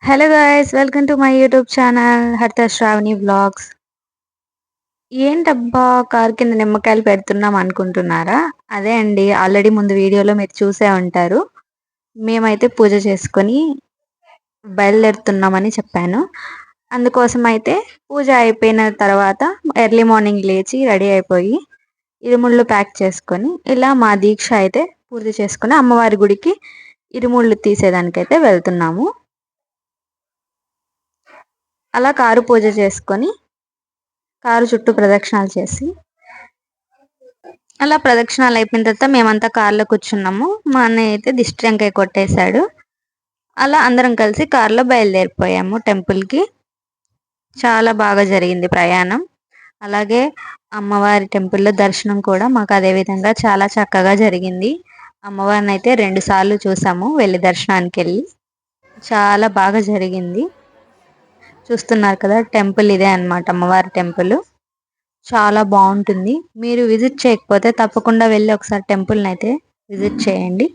Hello guys, welcome to my YouTube channel హర్త Sravani vlogs. ఏంటబ్బా car కింద నిమ్మకాయలు పెడుతున్నాం అనుకుంటున్నారా? అదే అండి, ఆల్రెడీ ముందు వీడియోలో మీరు చూసే ఉంటారు. మేమైతే పూజ చేసుకొని బయలుదేరుతున్నామని చెప్పాను. అందుకోసం అయితే పూజ అయిపోయిన తర్వాత ఎర్లీ మార్నింగ్ లేచి రెడీ అయిపోయి ఇరుముళ్ళు ప్యాక్ చేసుకొని ఇలా మా దీక్ష అయితే పూర్తి చేసుకొని అమ్మవారి గుడికి ఇరుముళ్ళు తీసేదానికైతే వెళ్తున్నాము. అలా కారు పూజ చేసుకొని కారు చుట్టూ ప్రదక్షిణాలు చేసి అలా ప్రదక్షిణాలు అయిపోయిన తర్వాత మేమంతా కారులో కూర్చున్నాము. మా అన్నయ్య అయితే దిష్టి టెంకాయ కొట్టేశాడు. అలా అందరం కలిసి కారులో బయలుదేరిపోయాము టెంపుల్కి. చాలా బాగా జరిగింది ప్రయాణం. అలాగే అమ్మవారి టెంపుల్లో దర్శనం కూడా మాకు అదే విధంగా చాలా చక్కగా జరిగింది. అమ్మవారిని అయితే 2 సార్లు చూసాము వెళ్ళి దర్శనానికి వెళ్ళి. చాలా బాగా జరిగింది. చూస్తున్నారు కదా, టెంపుల్ ఇదే అన్నమాట, అమ్మవారి టెంపుల్. చాలా బాగుంటుంది. మీరు విజిట్ చేయకపోతే తప్పకుండా వెళ్ళి ఒకసారి టెంపుల్ని అయితే విజిట్ చేయండి.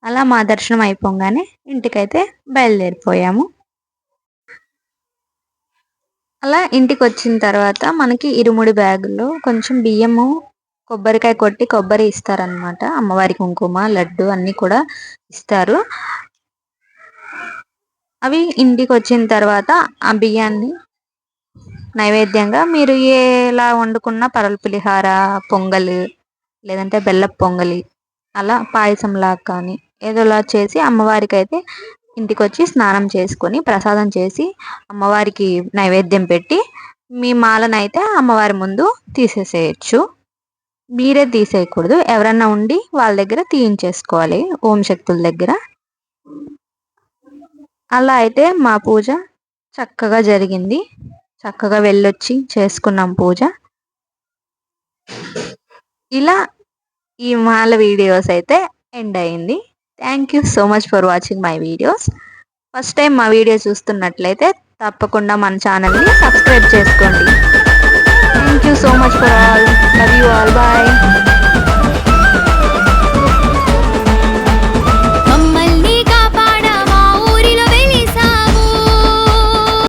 అలా మా దర్శనం అయిపోగానే ఇంటికైతే బయలుదేరిపోయాము. అలా ఇంటికి వచ్చిన తర్వాత మనకి ఇరుముడి బ్యాగులో కొంచెం బియ్యము, కొబ్బరికాయ కొట్టి కొబ్బరి ఇస్తారనమాట. అమ్మవారి కుంకుమ, లడ్డు అన్నీ కూడా ఇస్తారు. అవి ఇంటికి వచ్చిన తర్వాత ఆ బియ్యాన్ని నైవేద్యంగా మీరు ఎలా వండుకున్న పరల పులిహార, పొంగలి, లేదంటే బెల్లపు పొంగలి, అలా పాయసంలా కానీ ఏదోలా చేసి అమ్మవారికి అయితే ఇంటికి వచ్చి స్నానం చేసుకొని ప్రసాదం చేసి అమ్మవారికి నైవేద్యం పెట్టి మీ మాలనైతే అమ్మవారి ముందు తీసేసేయచ్చు. మీరే తీసేయకూడదు, ఎవరన్నా ఉండి వాళ్ళ దగ్గర తీయించేసుకోవాలి, ఓం శక్తుల దగ్గర. అలా అయితే మా పూజ చక్కగా జరిగింది. చక్కగా వెళ్ళొచ్చి చేసుకున్నాం పూజ. ఇలా ఈ మాల వీడియోస్ అయితే ఎండ్ అయింది. Thank you so much for watching my videos. First time మా వీడియో చూస్తున్నట్లయితే తప్పకుండా మన ఛానల్ని సబ్స్క్రైబ్ చేసుకోండి. Thank you so much for all. Love you.